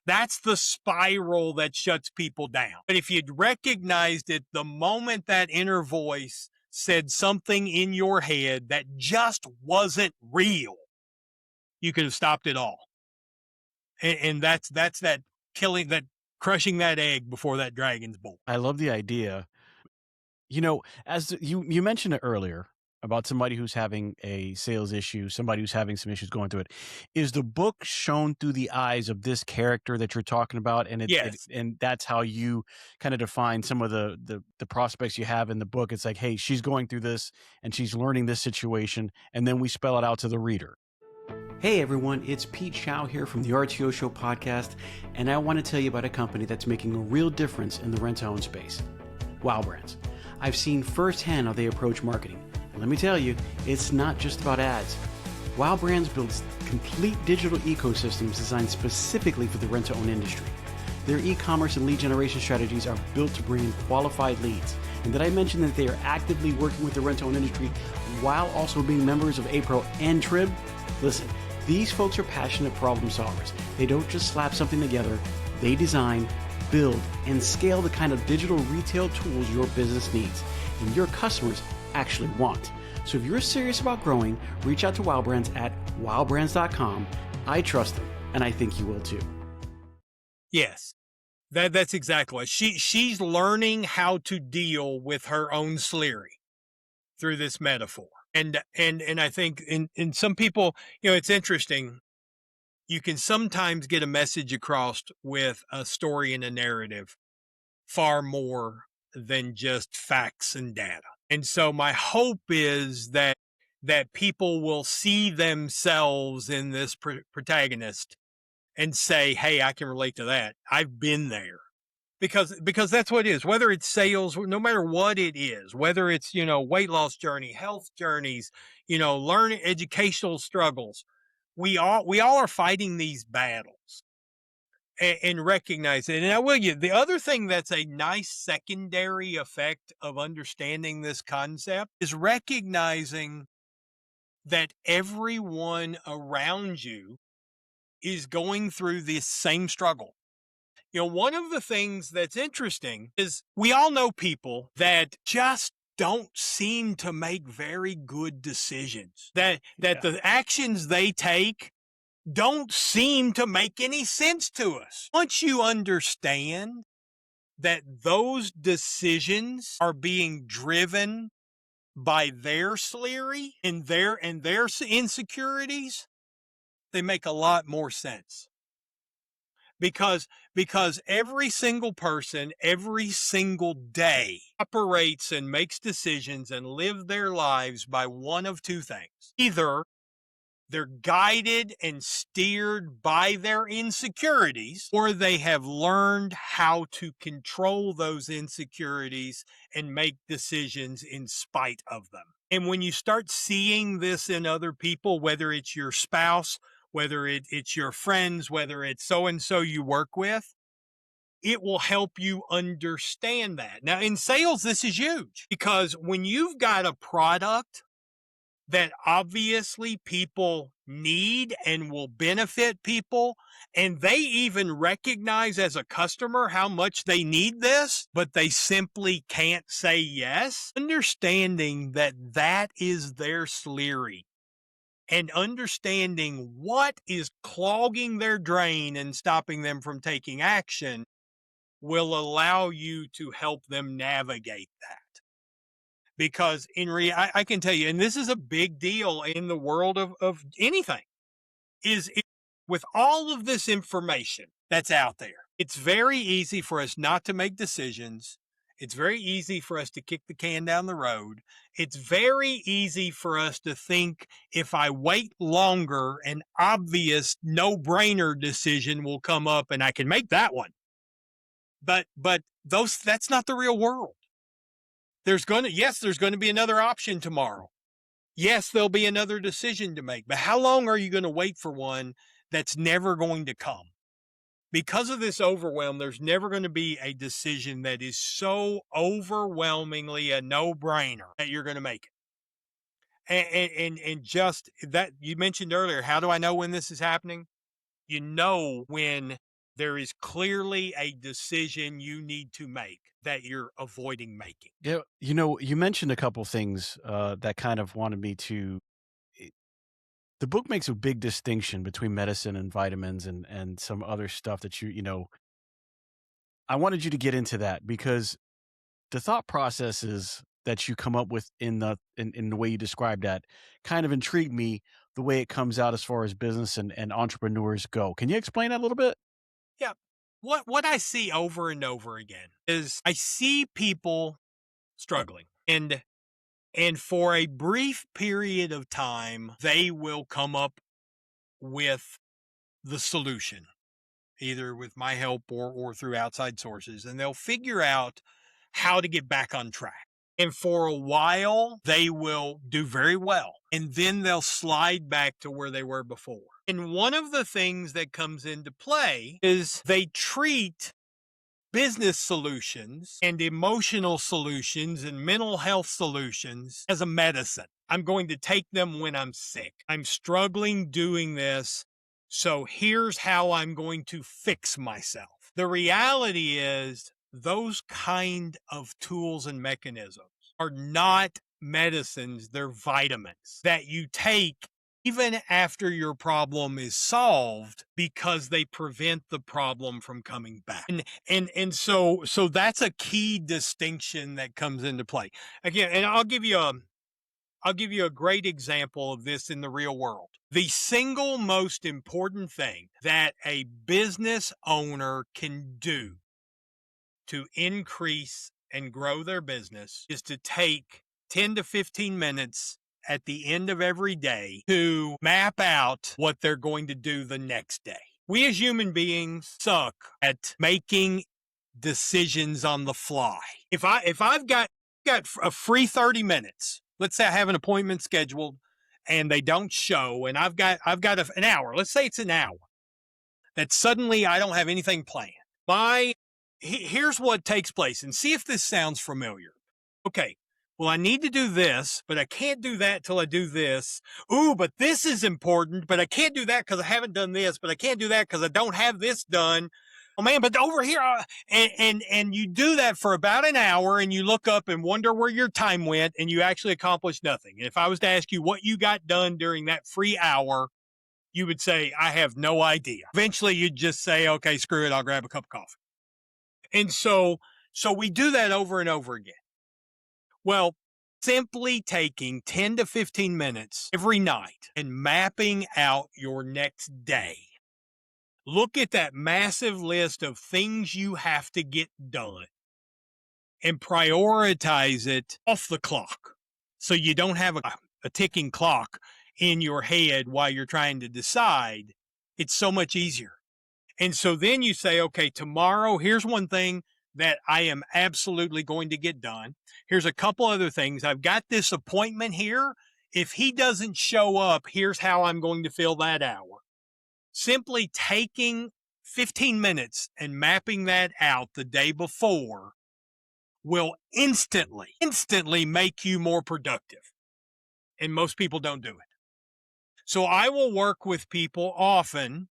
B: That's the spiral that shuts people down. But if you'd recognized it the moment that inner voice said something in your head that just wasn't real, you could have stopped it all. And that's that killing, that crushing that egg before that dragon's born.
A: I love the idea. As you mentioned it earlier about somebody who's having a sales issue, somebody who's having some issues going through it. Is the book shown through the eyes of this character that you're talking about? And
B: Yes.
A: and that's how you kind of define some of the prospects you have in the book. It's like, hey, she's going through this and she's learning this situation. And then we spell it out to the reader. Hey everyone, it's Pete Shau here from the RTO Show Podcast, and I want to tell you about a company that's making a real difference in the rent-to-own space, Wow Brands. I've seen firsthand how they approach marketing, and let me tell you, it's not just about ads. Wow Brands builds complete digital ecosystems designed specifically for the rent-to-own industry. Their e-commerce and lead generation strategies are built to bring in qualified leads. And did I mention that they are actively working with the rent-to-own industry while also being members of APRO and TRIB? Listen, these folks are passionate problem solvers. They don't just slap something together. They design, build, and scale the kind of digital retail tools your business needs and your customers actually want. So if you're serious about growing, reach out to Wow Brands at wowbrands.com. I trust them, and I think you will too.
B: Yes. That's exactly it. She's learning how to deal with her own SLEARY through this metaphor. And I think in some people, it's interesting. You can sometimes get a message across with a story and a narrative far more than just facts and data. And so my hope is that people will see themselves in this protagonist and say, hey, I can relate to that. I've been there. Because that's what it is, whether it's sales, no matter what it is, whether it's, weight loss journey, health journeys, learning, educational struggles, we all are fighting these battles, and recognize it. And I will you, the other thing that's a nice secondary effect of understanding this concept is recognizing that everyone around you is going through this same struggle. One of the things that's interesting is we all know people that just don't seem to make very good decisions. That the actions they take don't seem to make any sense to us. Once you understand that those decisions are being driven by their SLEARY and their insecurities, they make a lot more sense. Because every single person, every single day operates and makes decisions and live their lives by one of two things. Either they're guided and steered by their insecurities, or they have learned how to control those insecurities and make decisions in spite of them. And when you start seeing this in other people, whether it's your spouse, whether it's your friends, whether it's so-and-so you work with, it will help you understand that. Now, in sales, this is huge, because when you've got a product that obviously people need and will benefit people, and they even recognize as a customer how much they need this, but they simply can't say yes, understanding that that is their SLEARY, and understanding what is clogging their drain and stopping them from taking action will allow you to help them navigate that. Because I can tell you, and this is a big deal in the world of anything, is with all of this information that's out there, it's very easy for us not to make decisions. It's very easy for us to kick the can down the road. It's very easy for us to think, if I wait longer, an obvious no-brainer decision will come up and I can make that one. But that's not the real world. There's going to be another option tomorrow. Yes, there'll be another decision to make. But how long are you going to wait for one that's never going to come? Because of this overwhelm, there's never going to be a decision that is so overwhelmingly a no-brainer that you're going to make it. And just that you mentioned earlier, how do I know when this is happening? You know when there is clearly a decision you need to make that you're avoiding making.
A: Yeah, you mentioned a couple things that kind of wanted me to. The book makes a big distinction between medicine and vitamins and some other stuff that I wanted you to get into that, because the thought processes that you come up with in the way you described that kind of intrigued me, the way it comes out as far as business and entrepreneurs go. Can you explain that a little bit?
B: Yeah. What I see over and over again is I see people struggling, and for a brief period of time, they will come up with the solution, either with my help or through outside sources, and they'll figure out how to get back on track. And for a while, they will do very well, and then they'll slide back to where they were before. And one of the things that comes into play is they treat business solutions and emotional solutions and mental health solutions as a medicine. I'm going to take them when I'm sick. I'm struggling doing this, so here's how I'm going to fix myself. The reality is those kind of tools and mechanisms are not medicines, they're vitamins that you take even after your problem is solved, because they prevent the problem from coming back. And so that's a key distinction that comes into play. Again, and I'll give you a great example of this in the real world. The single most important thing that a business owner can do to increase and grow their business is to take 10 to 15 minutes at the end of every day to map out what they're going to do the next day. We as human beings suck at making decisions on the fly. If I've got a free 30 minutes, let's say I have an appointment scheduled and they don't show, and I've got an hour. Let's say it's an hour that suddenly I don't have anything planned. Here's what takes place, and see if this sounds familiar. Okay, well, I need to do this, but I can't do that till I do this. Ooh, but this is important, but I can't do that because I haven't done this, but I can't do that because I don't have this done. Oh man, but over here, and you do that for about an hour, and you look up and wonder where your time went, and you actually accomplished nothing. And if I was to ask you what you got done during that free hour, you would say, I have no idea. Eventually, you'd just say, okay, screw it, I'll grab a cup of coffee. And so we do that over and over again. Well, simply taking 10 to 15 minutes every night and mapping out your next day. Look at that massive list of things you have to get done and prioritize it off the clock. So you don't have a ticking clock in your head while you're trying to decide. It's so much easier. And so then you say, okay, tomorrow, here's one thing that I am absolutely going to get done. Here's a couple other things. I've got this appointment here. If he doesn't show up, here's how I'm going to fill that hour. Simply taking 15 minutes and mapping that out the day before will instantly make you more productive. And most people don't do it. So I will work with people often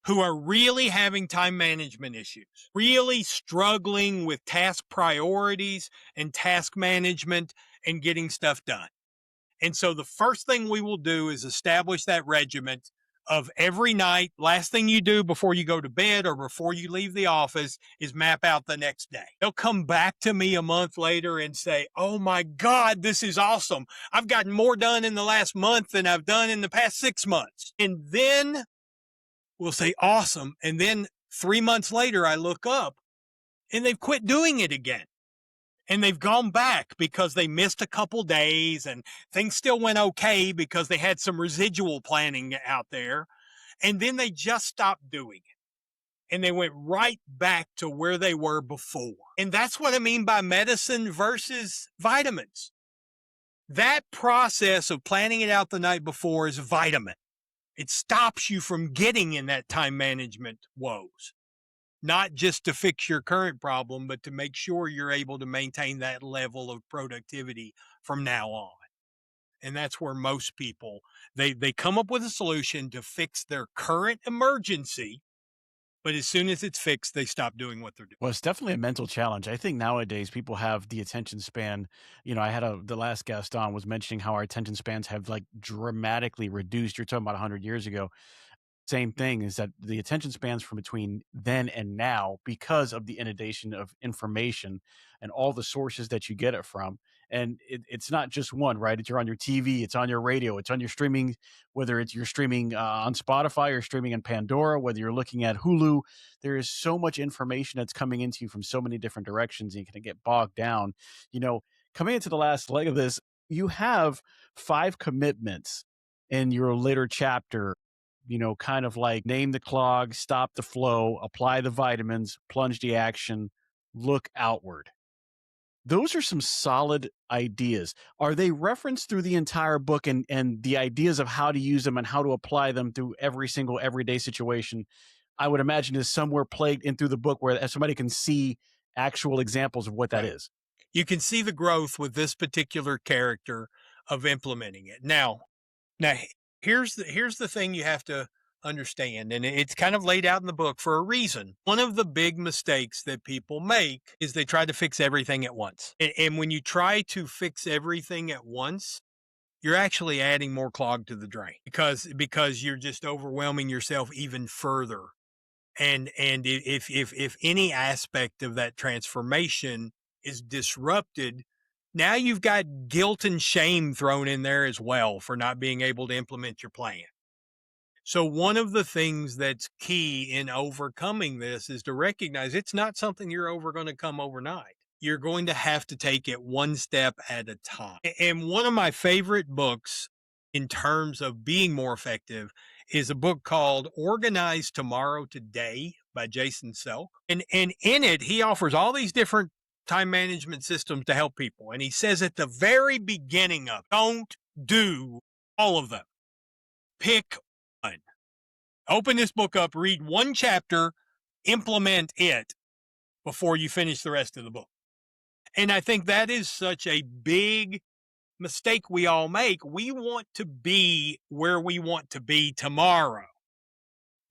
B: who are really having time management issues, really struggling with task priorities and task management and getting stuff done. And so the first thing we will do is establish that regiment of every night. Last thing you do before you go to bed or before you leave the office is map out the next day. They'll come back to me a month later and say, oh my God, this is awesome. I've gotten more done in the last month than I've done in the past 6 months. And then we'll say, awesome. And then 3 months later, I look up and they've quit doing it again. And they've gone back because they missed a couple days and things still went okay because they had some residual planning out there. And then they just stopped doing it. And they went right back to where they were before. And that's what I mean by medicine versus vitamins. That process of planning it out the night before is a vitamin. It stops you from getting in that time management woes. Not just to fix your current problem, but to make sure you're able to maintain that level of productivity from now on. And that's where most people, they come up with a solution to fix their current emergency, but as soon as it's fixed, they stop doing what they're doing.
A: Well, it's definitely a mental challenge. I think nowadays people have the attention span. I had the last guest on was mentioning how our attention spans have like dramatically reduced. You're talking about 100 years ago. Same thing is that the attention spans from between then and now, because of the inundation of information and all the sources that you get it from. And it's not just one, right? You're on your TV, it's on your radio, it's on your streaming, whether you're streaming on Spotify or streaming on Pandora, whether you're looking at Hulu. There is so much information that's coming into you from so many different directions, and you can get bogged down. Coming into the last leg of this, you have 5 commitments in your later chapter. Kind of like name the clog, stop the flow, apply the vitamins, plunge the action, look outward. Those are some solid ideas. Are they referenced through the entire book, and the ideas of how to use them and how to apply them through every single everyday situation? I would imagine is somewhere plagued in through the book where somebody can see actual examples of what that is.
B: You can see the growth with this particular character of implementing it. Now, here's the thing you have to understand, and it's kind of laid out in the book for a reason. One of the big mistakes that people make is they try to fix everything at once. And when you try to fix everything at once, you're actually adding more clog to the drain because you're just overwhelming yourself even further. And if any aspect of that transformation is disrupted, now you've got guilt and shame thrown in there as well for not being able to implement your plan. So one of the things that's key in overcoming this is to recognize it's not something you're going to come overnight. You're going to have to take it one step at a time. And one of my favorite books in terms of being more effective is a book called Organize Tomorrow Today by Jason Selk. And in it, he offers all these different time management systems to help people. And he says at the very beginning of, don't do all of them. Pick one. Open this book up, read one chapter, implement it before you finish the rest of the book. And I think that is such a big mistake we all make. We want to be where we want to be tomorrow.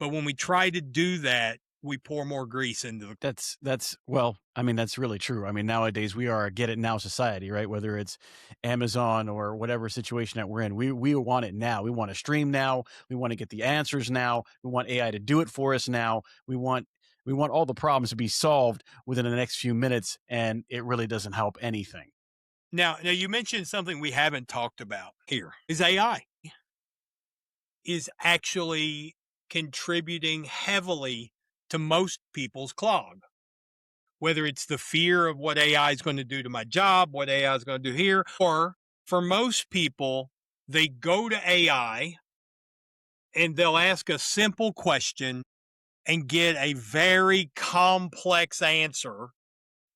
B: But when we try to do that, we pour more grease into the...
A: That's well, I mean, that's really true. I mean, nowadays we are a get it now society, right? Whether it's Amazon or whatever situation that we're in, we want it now. We want to stream now. We want to get the answers now. We want AI to do it for us now. We want all the problems to be solved within the next few minutes, and it really doesn't help anything.
B: Now you mentioned something we haven't talked about here is AI is actually contributing heavily to most people's clog. Whether it's the fear of what AI is going to do to my job, what AI is going to do here, or for most people, they go to AI and they'll ask a simple question and get a very complex answer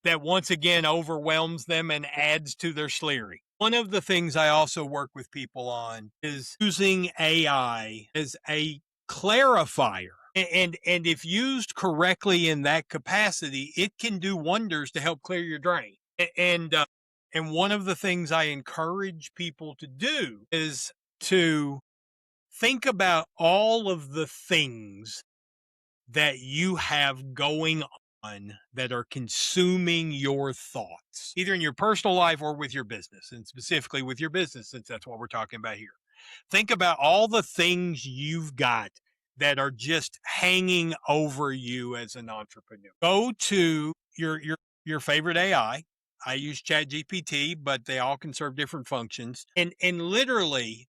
B: that once again overwhelms them and adds to their SLEARY. One of the things I also work with people on is using AI as a clarifier. And if used correctly in that capacity, it can do wonders to help clear your drain. And one of the things I encourage people to do is to think about all of the things that you have going on that are consuming your thoughts, either in your personal life or with your business, and specifically with your business, since that's what we're talking about here. Think about all the things you've got that are just hanging over you as an entrepreneur. Go to your favorite AI. I use ChatGPT, but they all can serve different functions. And literally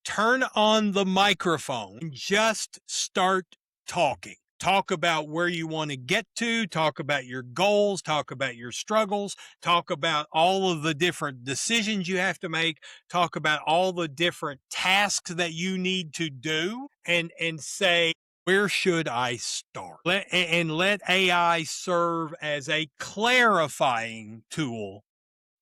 B: turn on the microphone and just start talking. Talk about where you want to get to, talk about your goals, talk about your struggles, talk about all of the different decisions you have to make, talk about all the different tasks that you need to do, and say, where should I start? Let AI serve as a clarifying tool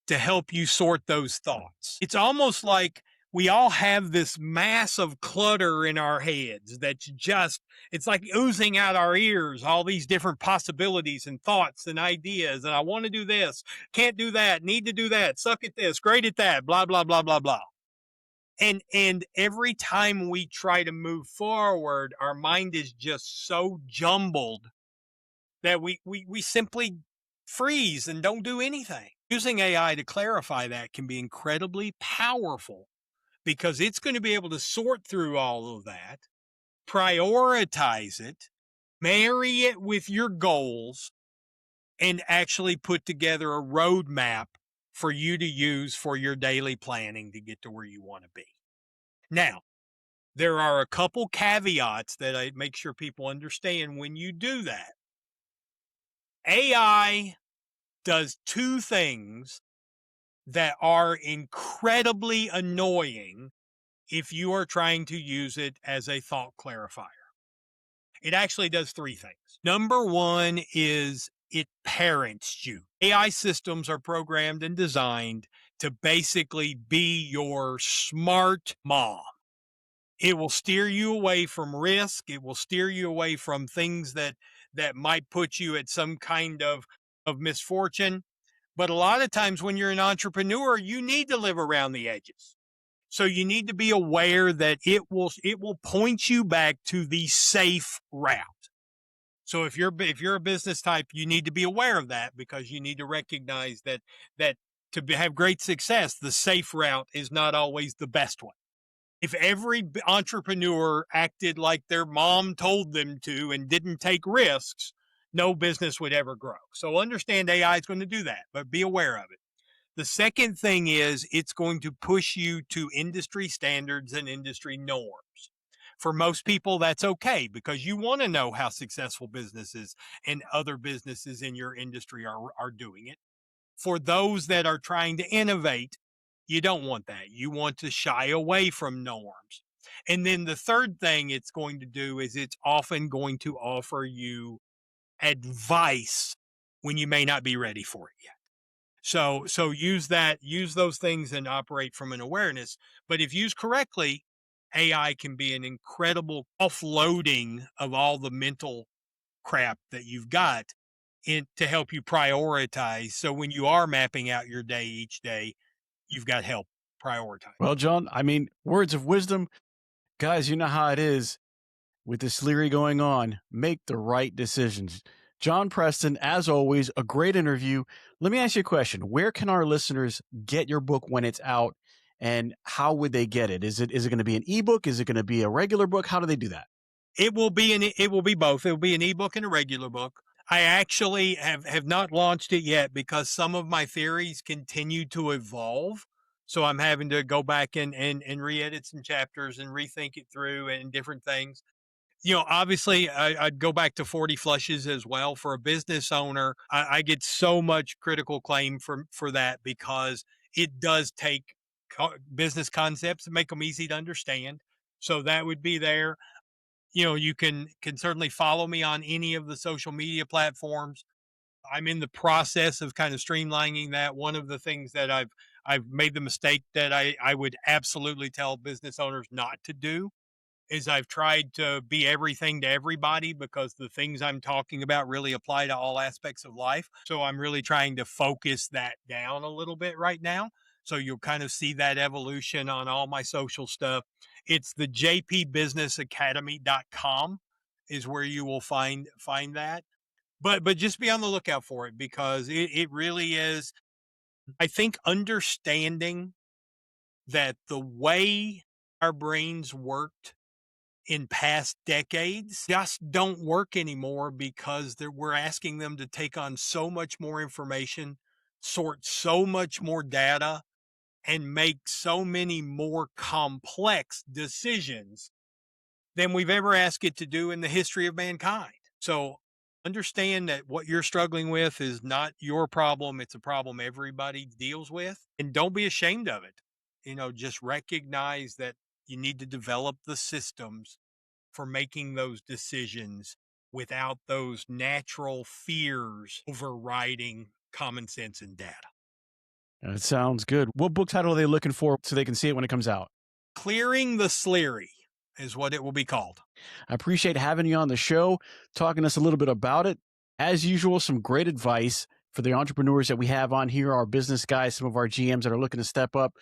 B: to help you sort those thoughts. It's almost like we all have this mass of clutter in our heads that's just, it's like oozing out our ears, all these different possibilities and thoughts and ideas. And I want to do this, can't do that, need to do that, suck at this, great at that, blah, blah, blah, blah, blah. And every time we try to move forward, our mind is just so jumbled that we simply freeze and don't do anything. Using AI to clarify that can be incredibly powerful, because it's going to be able to sort through all of that, prioritize it, marry it with your goals, and actually put together a roadmap for you to use for your daily planning to get to where you want to be. Now, there are a couple caveats that I make sure people understand when you do that. AI does two things that are incredibly annoying if you are trying to use it as a thought clarifier. It actually does three things. Number one is it parents you. AI systems are programmed and designed to basically be your smart mom. It will steer you away from risk. It will steer you away from things that might put you at some kind of misfortune. But a lot of times when you're an entrepreneur, you need to live around the edges. So you need to be aware that it will point you back to the safe route. So if you're a business type, you need to be aware of that, because you need to recognize that to have great success, the safe route is not always the best one. If every entrepreneur acted like their mom told them to and didn't take risks, no business would ever grow. So understand AI is going to do that, but be aware of it. The second thing is it's going to push you to industry standards and industry norms. For most people, that's okay, because you want to know how successful businesses and other businesses in your industry are doing it. For those that are trying to innovate, you don't want that. You want to shy away from norms. And then the third thing it's going to do is it's often going to offer you advice when you may not be ready for it yet. So use those things and operate from an awareness. But if used correctly, AI can be an incredible offloading of all the mental crap that you've got to help you prioritize. So when you are mapping out your day each day, you've got help prioritize.
A: Well, John, I mean, words of wisdom, guys, you know how it is with the SLEARY going on. Make the right decisions. John Preston, as always, a great interview. Let me ask you a question. Where can our listeners get your book when it's out, and how would they get it? Is it going to be an ebook? Is it going to be a regular book? How do they do that?
B: It will be both. It will be an ebook and a regular book. I actually have not launched it yet because some of my theories continue to evolve. So I'm having to go back and re-edit some chapters and rethink it through and different things. Obviously, I'd go back to 40 flushes as well. For a business owner, I get so much critical claim for that because it does take business concepts and make them easy to understand. So that would be there. You can certainly follow me on any of the social media platforms. I'm in the process of kind of streamlining that. One of the things that I've made the mistake that I would absolutely tell business owners not to do is I've tried to be everything to everybody because the things I'm talking about really apply to all aspects of life. So I'm really trying to focus that down a little bit right now. So you'll kind of see that evolution on all my social stuff. It's the jpbusinessacademy.com is where you will find that. But just be on the lookout for it because it really is, I think, understanding that the way our brains worked in past decades just don't work anymore because we're asking them to take on so much more information, sort so much more data, and make so many more complex decisions than we've ever asked it to do in the history of mankind. So understand that what you're struggling with is not your problem. It's a problem everybody deals with. And don't be ashamed of it. Just recognize that you need to develop the systems for making those decisions without those natural fears overriding common sense and data.
A: That sounds good. What book title are they looking for so they can see it when it comes out?
B: Clearing the SLEARY is what it will be called.
A: I appreciate having you on the show, talking to us a little bit about it. As usual, some great advice for the entrepreneurs that we have on here, our business guys, some of our GMs that are looking to step up.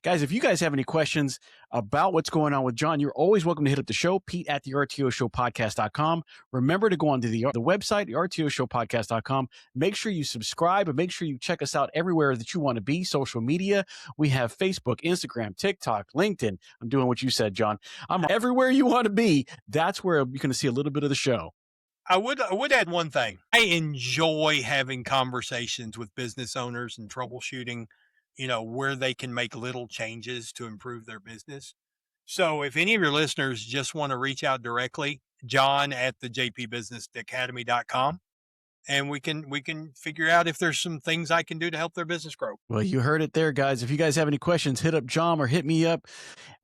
A: Guys, if you guys have any questions about what's going on with John, you're always welcome to hit up the show, Pete at the RTO Show Podcast.com. Remember to go onto the website, the RTO Show Podcast.com. Make sure you subscribe and make sure you check us out everywhere that you want to be. Social media. We have Facebook, Instagram, TikTok, LinkedIn. I'm doing what you said, John. I'm everywhere you want to be. That's where you're going to see a little bit of the show.
B: I would add one thing. I enjoy having conversations with business owners and troubleshooting, where they can make little changes to improve their business. So if any of your listeners just want to reach out directly, John at the jpbusinessacademy.com, and we can figure out if there's some things I can do to help their business grow.
A: Well, you heard it there, guys. If you guys have any questions, hit up John or hit me up.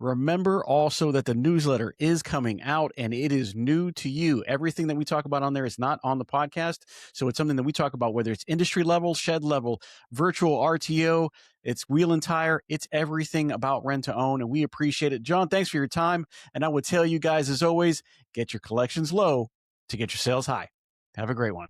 A: Remember also that the newsletter is coming out and it is new to you. Everything that we talk about on there is not on the podcast. So it's something that we talk about, whether it's industry level, shed level, virtual RTO, it's wheel and tire. It's everything about rent to own. And we appreciate it. John, thanks for your time. And I would tell you guys, as always, get your collections low to get your sales high. Have a great one.